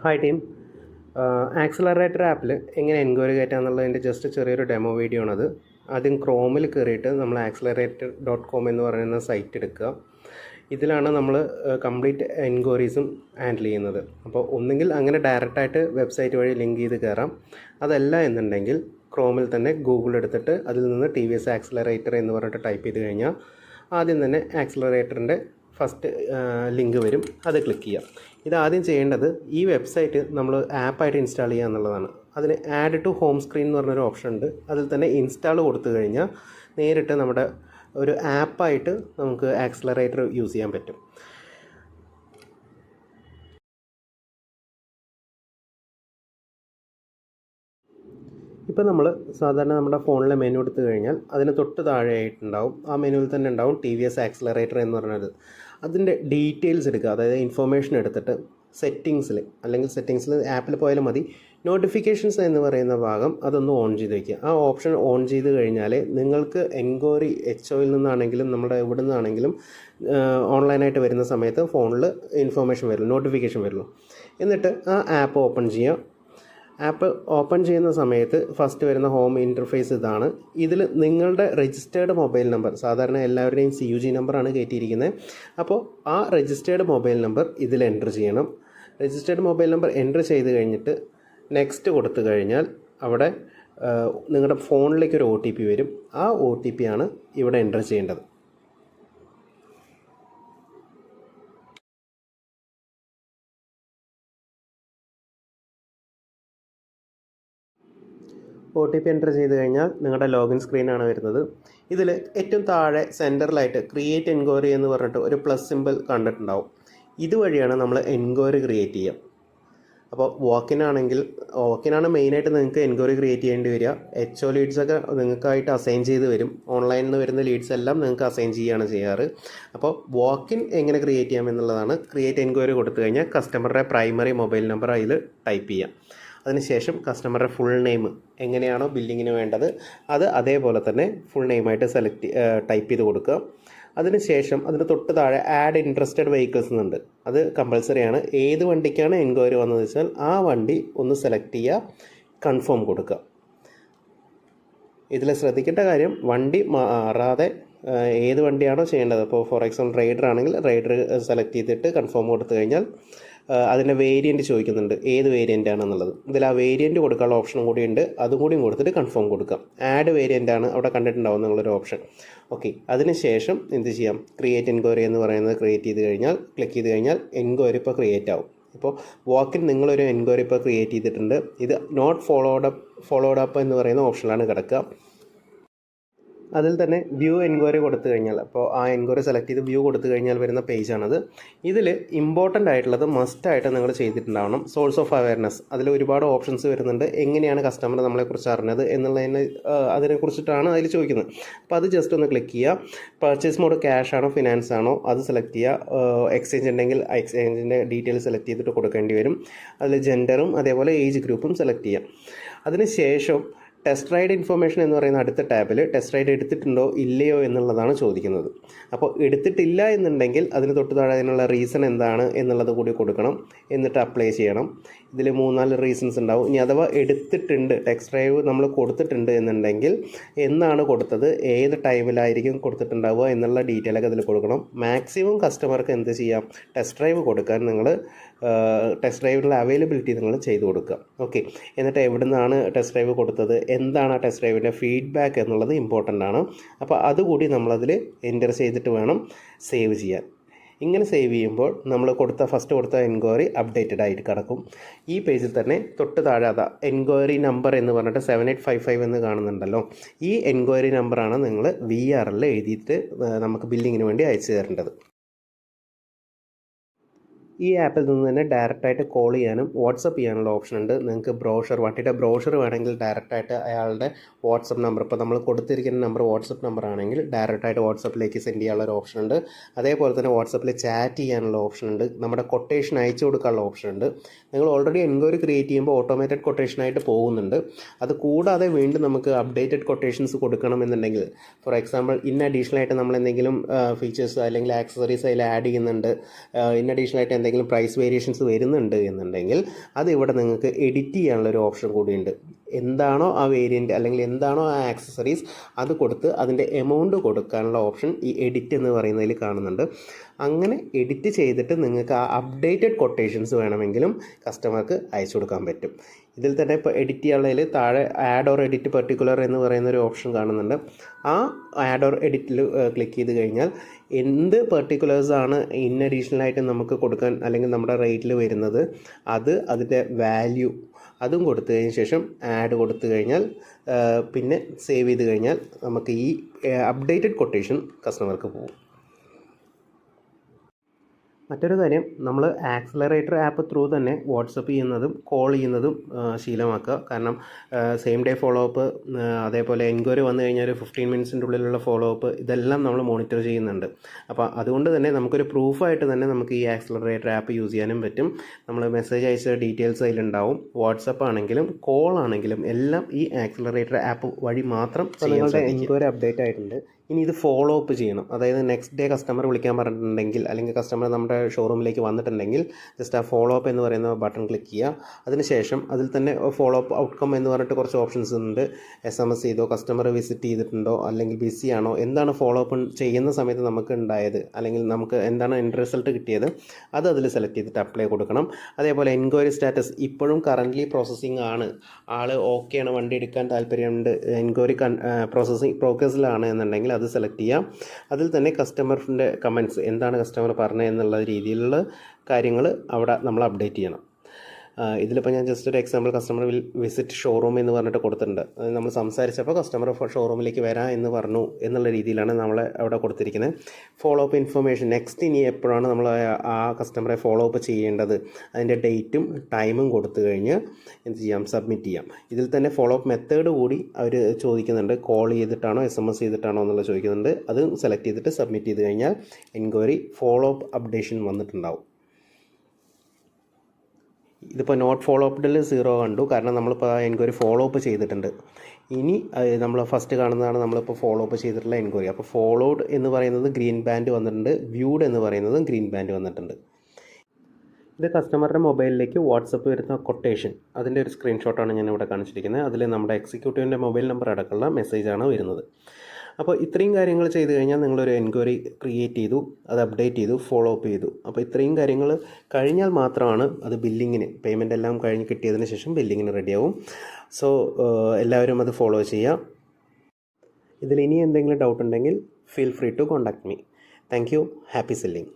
Hi team. Accelerator ആപ്പിൽ എങ്ങനെ enquiry കയറ്റാമെന്നുള്ളതിൻ്റെ just ചെറിയൊരു ഡെമോ വീഡിയോ ആണത്. ആദ്യം ക്രോമിൽ കയറിയിട്ട് നമ്മൾ accelerator.com എന്ന് പറയുന്ന സൈറ്റ് എടുക്കുക. ഇതിലാണ് നമ്മൾ കംപ്ലീറ്റ് എൻക്വയറീസും ഹാൻഡിൽ ചെയ്യുന്നത്. അപ്പോൾ ഒന്നുകിൽ അങ്ങനെ ഡയറക്റ്റായിട്ട് വെബ്സൈറ്റ് വഴി ലിങ്ക് ചെയ്ത് കയറാം. അതല്ല എന്നുണ്ടെങ്കിൽ ക്രോമിൽ തന്നെ ഗൂഗിൾ എടുത്തിട്ട് അതിൽ നിന്ന് TVS ആക്സിലറേറ്റർ എന്ന് പറഞ്ഞിട്ട് ടൈപ്പ് ചെയ്ത് കഴിഞ്ഞാൽ ആദ്യം തന്നെ ആക്സിലറേറ്ററിൻ്റെ ഫസ്റ്റ് ലിങ്ക് വരും, അത് ക്ലിക്ക് ചെയ്യാം. ഇതാദ്യം ചെയ്യേണ്ടത് ഈ വെബ്സൈറ്റ് നമ്മൾ ആപ്പായിട്ട് ഇൻസ്റ്റാൾ ചെയ്യുക എന്നുള്ളതാണ്. അതിന് ആഡ് ടു ഹോം സ്ക്രീൻ എന്ന് പറഞ്ഞൊരു ഓപ്ഷൻ ഉണ്ട്. അതിൽ തന്നെ ഇൻസ്റ്റാൾ കൊടുത്തു കഴിഞ്ഞാൽ നേരിട്ട് നമ്മുടെ ഒരു ആപ്പായിട്ട് നമുക്ക് ആക്സിലറേറ്റർ യൂസ് ചെയ്യാൻ പറ്റും. ഇപ്പോൾ നമ്മൾ സാധാരണ നമ്മുടെ ഫോണിലെ മെനു എടുത്തു കഴിഞ്ഞാൽ അതിന് തൊട്ട് താഴെയായിട്ടുണ്ടാവും, ആ മെനുവിൽ തന്നെ ഉണ്ടാവും TVS ആക്സിലറേറ്റർ എന്ന് പറയുന്നത്. അതിൻ്റെ ഡീറ്റെയിൽസ് എടുക്കുക, അതായത് ഇൻഫർമേഷൻ എടുത്തിട്ട് സെറ്റിങ്സിൽ ആപ്പിൽ പോയാലും മതി, നോട്ടിഫിക്കേഷൻസ് എന്ന് പറയുന്ന ഭാഗം അതൊന്ന് ഓൺ ചെയ്ത് വയ്ക്കുക. ആ ഓപ്ഷൻ ഓൺ ചെയ്ത് കഴിഞ്ഞാൽ നിങ്ങൾക്ക് എൻക്വയറി HOയിൽ നിന്നാണെങ്കിലും നമ്മുടെ എവിടെ നിന്നാണെങ്കിലും ഓൺലൈനായിട്ട് വരുന്ന സമയത്ത് ഫോണിൽ ഇൻഫർമേഷൻ വരുള്ളൂ, നോട്ടിഫിക്കേഷൻ വരുള്ളൂ. എന്നിട്ട് ആ ആപ്പ് ഓപ്പൺ ചെയ്യുക. ആപ്പ് ഓപ്പൺ ചെയ്യുന്ന സമയത്ത് ഫസ്റ്റ് വരുന്ന ഹോം ഇൻ്റർഫേസ് ഇതാണ്. ഇതിൽ നിങ്ങളുടെ രജിസ്റ്റേർഡ് മൊബൈൽ നമ്പർ, സാധാരണ എല്ലാവരുടെയും CUG നമ്പറാണ് കയറ്റിയിരിക്കുന്നത്. അപ്പോൾ ആ രജിസ്റ്റേർഡ് മൊബൈൽ നമ്പർ ഇതിൽ എൻ്റർ ചെയ്യണം. രജിസ്റ്റേർഡ് മൊബൈൽ നമ്പർ എൻ്റർ ചെയ്ത് കഴിഞ്ഞിട്ട് നെക്സ്റ്റ് കൊടുത്തു കഴിഞ്ഞാൽ അവിടെ നിങ്ങളുടെ ഫോണിലേക്ക് ഒരു OTP വരും. ആ OTP ആണ് ഇവിടെ എൻ്റർ ചെയ്യേണ്ടത്. OTP എൻ്റർ ചെയ്ത് കഴിഞ്ഞാൽ നിങ്ങളുടെ ലോഗിൻ സ്ക്രീനാണ് വരുന്നത്. ഇതിൽ ഏറ്റവും താഴെ സെൻറ്ററിലായിട്ട് ക്രിയേറ്റ് എൻക്വയറി എന്ന് പറഞ്ഞിട്ട് ഒരു പ്ലസ് സിമ്പിൾ കണ്ടിട്ടുണ്ടാവും. ഇതുവഴിയാണ് നമ്മൾ എൻക്വയറി ക്രിയേറ്റ് ചെയ്യുക. അപ്പോൾ വാക്കിനാണ് മെയിനായിട്ട് നിങ്ങൾക്ക് എൻക്വയറി ക്രിയേറ്റ് ചെയ്യേണ്ടി വരിക. HO ലീഡ്സൊക്കെ നിങ്ങൾക്കായിട്ട് അസൈൻ ചെയ്ത് വരും. ഓൺലൈനിൽ നിന്ന് വരുന്ന ലീഡ്സ് എല്ലാം നിങ്ങൾക്ക് അസൈൻ ചെയ്യുകയാണ് ചെയ്യാറ്. അപ്പോൾ വാക്കിൻ എങ്ങനെ ക്രിയേറ്റ് ചെയ്യാം എന്നുള്ളതാണ്. ക്രിയേറ്റ് എൻക്വയറി കൊടുത്തു കഴിഞ്ഞാൽ കസ്റ്റമറുടെ പ്രൈമറി മൊബൈൽ നമ്പർ അതിൽ ടൈപ്പ് ചെയ്യാം. അതിനുശേഷം കസ്റ്റമറുടെ ഫുൾ നെയിം എങ്ങനെയാണോ ബില്ലിങ്ങിന് വേണ്ടത് അത് അതേപോലെ തന്നെ ഫുൾ നെയിമായിട്ട് ടൈപ്പ് ചെയ്ത് കൊടുക്കുക. അതിനുശേഷം അതിന് തൊട്ട് താഴെ ആഡ് ഇൻട്രസ്റ്റഡ് വെഹിക്കിൾസ് എന്നുണ്ട്. അത് കമ്പൾസറിയാണ്. ഏത് വണ്ടിക്കാണ് എൻക്വയറി വന്നതെന്ന് വെച്ചാൽ ആ വണ്ടി ഒന്ന് സെലക്ട് ചെയ്യുക, കൺഫേം കൊടുക്കുക. ഇതിൽ ശ്രദ്ധിക്കേണ്ട കാര്യം, വണ്ടി മാറാതെ ഏത് വണ്ടിയാണോ ചെയ്യേണ്ടത്, അപ്പോൾ ഫോർ എക്സാമ്പിൾ റൈഡർ ആണെങ്കിൽ റൈഡർ സെലക്ട് ചെയ്തിട്ട് കൺഫേം കൊടുത്തു കഴിഞ്ഞാൽ അതിൻ്റെ വേരിയൻറ്റ് ചോദിക്കുന്നുണ്ട്, ഏത് വേരിയൻ്റ് ആണെന്നുള്ളത്. ഇതിൽ ആ വേരിയൻറ്റ് കൊടുക്കാനുള്ള ഓപ്ഷനും കൂടി ഉണ്ട്. അതും കൂടിയും കൊടുത്തിട്ട് കൺഫേം കൊടുക്കാം. ആഡ് വേരിയൻ്റ് ആണ് അവിടെ കണ്ടിട്ടുണ്ടാവും നിങ്ങളൊരു ഓപ്ഷൻ. ഓക്കെ, അതിനുശേഷം എന്ത് ചെയ്യാം, ക്രിയേറ്റ് എൻക്വയറി എന്ന് പറയുന്നത് ക്രിയേറ്റ് ചെയ്ത് കഴിഞ്ഞാൽ ക്ലിക്ക് ചെയ്ത് കഴിഞ്ഞാൽ എൻക്വയറി ഇപ്പോൾ ക്രിയേറ്റ് ആവും. ഇപ്പോൾ വാക്കിൽ നിങ്ങളൊരു എൻക്വയറി ഇപ്പോൾ ക്രിയേറ്റ് ചെയ്തിട്ടുണ്ട്. ഇത് നോട്ട് ഫോളോഡ് അപ്പ് എന്ന് പറയുന്ന ഓപ്ഷനിലാണ് കിടക്കുക. അതിൽ തന്നെ വ്യൂ എൻക്വയറി കൊടുത്തു കഴിഞ്ഞാൽ, അപ്പോൾ ആ എൻക്വയറി സെലക്ട് ചെയ്ത് വ്യൂ കൊടുത്തു കഴിഞ്ഞാൽ വരുന്ന പേജാണത്. ഇതിൽ ഇമ്പോർട്ടൻ്റ് ആയിട്ടുള്ളത് മസ്റ്റായിട്ട് നിങ്ങൾ ചെയ്തിട്ടുണ്ടാവണം സോഴ്സ് ഓഫ് അവയർനെസ്. അതിൽ ഒരുപാട് ഓപ്ഷൻസ് വരുന്നുണ്ട്. എങ്ങനെയാണ് കസ്റ്റമർ നമ്മളെക്കുറിച്ച് അറിഞ്ഞത് എന്നുള്ളതിനെ അതിനെക്കുറിച്ചിട്ടാണ് അതിൽ ചോദിക്കുന്നത്. അപ്പോൾ അത് ജസ്റ്റ് ഒന്ന് ക്ലിക്ക് ചെയ്യുക. പർച്ചേസ് മോഡ് ക്യാഷ് ആണോ ഫിനാൻസ് ആണോ അത് സെലക്ട് ചെയ്യുക. എക്സ്ചേഞ്ച് ഉണ്ടെങ്കിൽ എക്സ്ചേഞ്ചിൻ്റെ ഡീറ്റെയിൽസ് സെലക്ട് ചെയ്തിട്ട് കൊടുക്കേണ്ടി വരും. അതിൽ ജെൻഡറും അതേപോലെ ഏജ് ഗ്രൂപ്പും സെലക്ട് ചെയ്യാം. അതിനുശേഷം ടെസ്റ്റ് റൈഡ് ഇൻഫർമേഷൻ എന്ന് പറയുന്ന അടുത്ത ടാബിൽ ടെസ്റ്റ് റൈഡ് എടുത്തിട്ടുണ്ടോ ഇല്ലയോ എന്നുള്ളതാണ് ചോദിക്കുന്നത്. അപ്പോൾ എടുത്തിട്ടില്ല എന്നുണ്ടെങ്കിൽ അതിന് തൊട്ട് താഴെ അതിനുള്ള റീസൺ എന്താണ് എന്നുള്ളത് കൂടി കൊടുക്കണം. എന്നിട്ട് അപ്ലൈ ചെയ്യണം. ഇതിൽ 3-4 റീസൺസ് ഉണ്ടാവും. ഇനി അഥവാ എടുത്തിട്ടുണ്ട്, ടെസ്റ്റ് ഡ്രൈവ് നമ്മൾ കൊടുത്തിട്ടുണ്ട് എന്നുണ്ടെങ്കിൽ എന്നാണ് കൊടുത്തത്, ഏത് ടൈമിലായിരിക്കും കൊടുത്തിട്ടുണ്ടാവുക എന്നുള്ള ഡീറ്റെയിലൊക്കെ അതിൽ കൊടുക്കണം. മാക്സിമം കസ്റ്റമർക്ക് എന്ത് ചെയ്യാം, ടെസ്റ്റ് ഡ്രൈവ് കൊടുക്കാൻ നിങ്ങൾ ടെസ്റ്റ് ഡ്രൈവിനുള്ള അവൈലബിലിറ്റി നിങ്ങൾ ചെയ്ത് കൊടുക്കുക. ഓക്കെ, എന്നിട്ട് എവിടെ നിന്നാണ് ടെസ്റ്റ് ഡ്രൈവ് കൊടുത്തത്, എന്താണ് ആ ടെസ്റ്റ് ഡ്രൈവിൻ്റെ ഫീഡ്ബാക്ക് എന്നുള്ളത് ഇമ്പോർട്ടൻ്റ് ആണ്. അപ്പോൾ അതുകൂടി നമ്മളതിൽ എൻ്റർ ചെയ്തിട്ട് വേണം സേവ് ചെയ്യാൻ. ഇങ്ങനെ സേവ് ചെയ്യുമ്പോൾ നമ്മൾ ഫസ്റ്റ് കൊടുത്ത എൻക്വയറി അപ്ഡേറ്റഡ് ആയിട്ട് കിടക്കും. ഈ പേജിൽ തന്നെ തൊട്ട് താഴെ എൻക്വയറി നമ്പർ എന്ന് പറഞ്ഞിട്ട് 7855 എന്ന് കാണുന്നുണ്ടല്ലോ. ഈ എൻക്വയറി നമ്പറാണ് നിങ്ങൾ VRL എഴുതിയിട്ട് നമുക്ക് ബില്ലിങ്ങിന് വേണ്ടി അയച്ചു തരേണ്ടത്. ഈ ആപ്പിൽ നിന്ന് തന്നെ ഡയറക്റ്റായിട്ട് കോൾ ചെയ്യാനും വാട്സപ്പ് ചെയ്യാനുള്ള ഓപ്ഷൻ ഉണ്ട്. നിങ്ങൾക്ക് വണ്ടിയുടെ ബ്രോഷർ വേണമെങ്കിൽ ഡയറക്റ്റായിട്ട് അയാളുടെ വാട്സപ്പ് നമ്പർ, ഇപ്പോൾ നമ്മൾ കൊടുത്തിരിക്കുന്ന നമ്പർ വാട്സപ്പ് നമ്പർ ആണെങ്കിൽ ഡയറക്റ്റായിട്ട് വാട്സപ്പിലേക്ക് സെൻഡ് ചെയ്യാനുള്ള ഒരു ഓപ്ഷൻ ഉണ്ട്. അതേപോലെ തന്നെ വാട്സപ്പിൽ ചാറ്റ് ചെയ്യാനുള്ള ഓപ്ഷൻ ഉണ്ട്. നമ്മുടെ കൊട്ടേഷൻ അയച്ചു കൊടുക്കാനുള്ള ഓപ്ഷൻ ഉണ്ട്. നിങ്ങൾ ഓൾറെഡി എൻക്വയറി ക്രിയേറ്റ് ചെയ്യുമ്പോൾ ഓട്ടോമേറ്റഡ് കൊട്ടേഷനായിട്ട് പോകുന്നുണ്ട്. അത് കൂടാതെ വീണ്ടും നമുക്ക് അപ്ഡേറ്റഡ് കൊട്ടേഷൻസ് കൊടുക്കണമെന്നുണ്ടെങ്കിൽ, ഫോർ എക്സാമ്പിൾ അഡീഷണലായിട്ട് നമ്മൾ എന്തെങ്കിലും ഫീച്ചേഴ്സ് അല്ലെങ്കിൽ ആക്സസറീസ് അതിൽ ആഡ് ചെയ്യുന്നുണ്ട്, അഡീഷണലായിട്ട് എന്തെങ്കിലും പ്രൈസ് വേരിയേഷൻസ് വരുന്നുണ്ട് എന്നുണ്ടെങ്കിൽ അത് ഇവിടെ നിങ്ങൾക്ക് എഡിറ്റ് ചെയ്യാനുള്ളൊരു ഓപ്ഷൻ കൂടിയുണ്ട്. എന്താണോ ആ വേരിയൻറ്റ് അല്ലെങ്കിൽ എന്താണോ ആ ആക്സസറീസ് അത് കൊടുത്ത് അതിൻ്റെ എമൗണ്ട് കൊടുക്കാനുള്ള ഓപ്ഷൻ ഈ എഡിറ്റ് എന്ന് പറയുന്നതിൽ കാണുന്നുണ്ട്. അങ്ങനെ എഡിറ്റ് ചെയ്തിട്ട് നിങ്ങൾക്ക് ആ അപ്ഡേറ്റഡ് കൊട്ടേഷൻസ് വേണമെങ്കിലും കസ്റ്റമർക്ക് അയച്ചു കൊടുക്കാൻ പറ്റും. ഇതിൽ തന്നെ ഇപ്പോൾ എഡിറ്റ് ചെയ്യാനുള്ളതിൽ താഴെ ആഡ് ഓർ എഡിറ്റ് പെർട്ടിക്കുലർ എന്ന് പറയുന്ന ഒരു ഓപ്ഷൻ കാണുന്നുണ്ട്. ആ ആഡ് ഓർ എഡിറ്റിൽ ക്ലിക്ക് ചെയ്ത് കഴിഞ്ഞാൽ എന്ത് പെർട്ടിക്കുലേഴ്സാണ് ഇൻ അഡീഷണലായിട്ട് നമുക്ക് കൊടുക്കാൻ അല്ലെങ്കിൽ നമ്മുടെ റേറ്റിൽ വരുന്നത് അത് അതിൻ്റെ വാല്യൂ അതും കൊടുത്തതിന് ശേഷം ആഡ് കൊടുത്തു കഴിഞ്ഞാൽ പിന്നെ സേവ് ചെയ്ത് കഴിഞ്ഞാൽ നമുക്ക് ഈ അപ്ഡേറ്റഡ് കൊട്ടേഷൻ കസ്റ്റമർക്ക് പോകും. മറ്റൊരു കാര്യം, നമ്മൾ ആക്സിലറേറ്റർ ആപ്പ് ത്രൂ തന്നെ വാട്സപ്പ് ചെയ്യുന്നതും കോൾ ചെയ്യുന്നതും ശീലമാക്കുക. കാരണം സെയിം ഡേ ഫോളോ അപ്പ്, അതേപോലെ എൻക്വയറി വന്നു കഴിഞ്ഞാൽ ഒരു 15 മിനിറ്റ്സിൻ്റെ ഉള്ളിലുള്ള ഫോളോ അപ്പ്, ഇതെല്ലാം നമ്മൾ മോണിറ്റർ ചെയ്യുന്നുണ്ട്. അപ്പോൾ അതുകൊണ്ട് തന്നെ നമുക്കൊരു പ്രൂഫായിട്ട് തന്നെ നമുക്ക് ഈ ആക്സിലറേറ്റർ ആപ്പ് യൂസ് ചെയ്യാനും പറ്റും. നമ്മൾ മെസ്സേജ് അയച്ച ഡീറ്റെയിൽസ് അതിലുണ്ടാവും. വാട്സപ്പ് ആണെങ്കിലും കോൾ ആണെങ്കിലും എല്ലാം ഈ ആക്സിലറേറ്റർ ആപ്പ് വഴി മാത്രം നിങ്ങളുടെ എൻക്വയറി അപ്ഡേറ്റ് ആയിട്ടുണ്ട്. ഇനി ഇത് ഫോളോ അപ്പ് ചെയ്യണം. അതായത് നെക്സ്റ്റ് ഡേ കസ്റ്റമർ വിളിക്കാൻ പറഞ്ഞിട്ടുണ്ടെങ്കിൽ അല്ലെങ്കിൽ കസ്റ്റമർ നമ്മുടെ ഷോറൂമിലേക്ക് വന്നിട്ടുണ്ടെങ്കിൽ ജസ്റ്റ് ആ ഫോളോ അപ്പ് എന്ന് പറയുന്ന ബട്ടൺ ക്ലിക്ക് ചെയ്യുക. അതിനുശേഷം അതിൽ തന്നെ ഫോളോ അപ്പ് ഔട്ട്കം എന്ന് പറഞ്ഞിട്ട് കുറച്ച് ഓപ്ഷൻസ് ഉണ്ട്. SMS ചെയ്തോ, കസ്റ്റമർ വിസിറ്റ് ചെയ്തിട്ടുണ്ടോ, അല്ലെങ്കിൽ ബിസി ആണോ, എന്താണ് ഫോളോ അപ്പ് ചെയ്യുന്ന സമയത്ത് നമുക്ക് ഉണ്ടായത്, അല്ലെങ്കിൽ നമുക്ക് എന്താണ് എൻഡ് റിസൾട്ട് കിട്ടിയത്, അത് അതിൽ സെലക്ട് ചെയ്തിട്ട് അപ്ലൈ കൊടുക്കണം. അതേപോലെ എൻക്വയറി സ്റ്റാറ്റസ് ഇപ്പോഴും കറൻ്റ്ലി പ്രോസസ്സിംഗ് ആണ്, ആൾ ഓക്കെയാണ്, വണ്ടി എടുക്കാൻ താല്പര്യമുണ്ട്, എൻക്വയറി പ്രോഗ്രസ്സിലാണ് എന്നുണ്ടെങ്കിൽ അത് സെലക്ട് ചെയ്യാം. അതിൽ തന്നെ കസ്റ്റമറിൻ്റെ കമൻറ്റ്സ്, എന്താണ് കസ്റ്റമർ പറഞ്ഞത് എന്നുള്ള രീതിയിലുള്ള കാര്യങ്ങൾ അവിടെ നമ്മൾ അപ്ഡേറ്റ് ചെയ്യണം. ഇതിലിപ്പോൾ ഞാൻ ജസ്റ്റ് ഒരു എക്സാമ്പിൾ കസ്റ്റമർ വിസിറ്റ് ഷോറൂം എന്ന് പറഞ്ഞിട്ട് കൊടുത്തിട്ടുണ്ട്. അത് നമ്മൾ സംസാരിച്ചപ്പോൾ കസ്റ്റമർ ഷോറൂമിലേക്ക് വരാം എന്ന് പറഞ്ഞു എന്നുള്ള രീതിയിലാണ് നമ്മൾ അവിടെ കൊടുത്തിരിക്കുന്നത്. ഫോളോ അപ്പ് ഇൻഫർമേഷൻ, നെക്സ്റ്റ് ഇനി എപ്പോഴാണ് നമ്മൾ ആ കസ്റ്റമറെ ഫോളോ അപ്പ് ചെയ്യേണ്ടത്, അതിൻ്റെ ഡേറ്റും ടൈമും കൊടുത്തു കഴിഞ്ഞ് എന്ത് ചെയ്യാം, സബ്മിറ്റ് ചെയ്യാം. ഇതിൽ തന്നെ ഫോളോ അപ്പ് മെത്തേഡ് കൂടി അവർ ചോദിക്കുന്നുണ്ട്. കോൾ ചെയ്തിട്ടാണോ SMS ചെയ്തിട്ടാണോ എന്നുള്ളത് ചോദിക്കുന്നുണ്ട്. അത് സെലക്ട് ചെയ്തിട്ട് സബ്മിറ്റ് ചെയ്ത് കഴിഞ്ഞാൽ എൻക്വയറി ഫോളോ അപ്പ് അപ്ഡേഷൻ വന്നിട്ടുണ്ടാവും. ഇതിപ്പോൾ നോട്ട് ഫോളോ അപ്ഡിൽ 0 കണ്ടു, കാരണം നമ്മളിപ്പോൾ ആ എൻക്വയറി ഫോളോ അപ്പ് ചെയ്തിട്ടുണ്ട്. ഇനി നമ്മൾ ഫസ്റ്റ് കാണുന്നതാണ് നമ്മളിപ്പോൾ ഫോളോ അപ്പ് ചെയ്തിട്ടുള്ള എൻക്വയറി. അപ്പോൾ ഫോളോഡ് എന്ന് പറയുന്നത് ഗ്രീൻ ബാൻഡ് വന്നിട്ടുണ്ട്, വ്യൂഡ് എന്ന് പറയുന്നതും ഗ്രീൻ ബാൻഡ് വന്നിട്ടുണ്ട്. ഇത് കസ്റ്റമറുടെ മൊബൈലിലേക്ക് വാട്സപ്പ് വരുന്ന കൊട്ടേഷൻ, അതിൻ്റെ ഒരു സ്ക്രീൻഷോട്ടാണ് ഞാൻ ഇവിടെ കാണിച്ചിരിക്കുന്നത്. അതിൽ നമ്മുടെ എക്സിക്യൂട്ടീവിൻ്റെ മൊബൈൽ നമ്പർ അടക്കമുള്ള മെസ്സേജാണ് വരുന്നത്. അപ്പോൾ ഇത്രയും കാര്യങ്ങൾ ചെയ്ത് കഴിഞ്ഞാൽ നിങ്ങളൊരു എൻക്വയറി ക്രിയേറ്റ് ചെയ്തു, അത് അപ്ഡേറ്റ് ചെയ്തു, ഫോളോ അപ്പ് ചെയ്തു. അപ്പോൾ ഇത്രയും കാര്യങ്ങൾ കഴിഞ്ഞാൽ മാത്രമാണ് അത് ബില്ലിങ്ങിന്, പേയ്മെൻ്റ് എല്ലാം കഴിഞ്ഞ് കിട്ടിയതിന് ശേഷം ബില്ലിങ്ങിന് റെഡിയാവും. സോ എല്ലാവരും അത് ഫോളോ ചെയ്യുക. ഇതിൽ ഇനി എന്തെങ്കിലും ഡൗട്ട് ഉണ്ടെങ്കിൽ feel free to contact me. Thank you. Happy selling.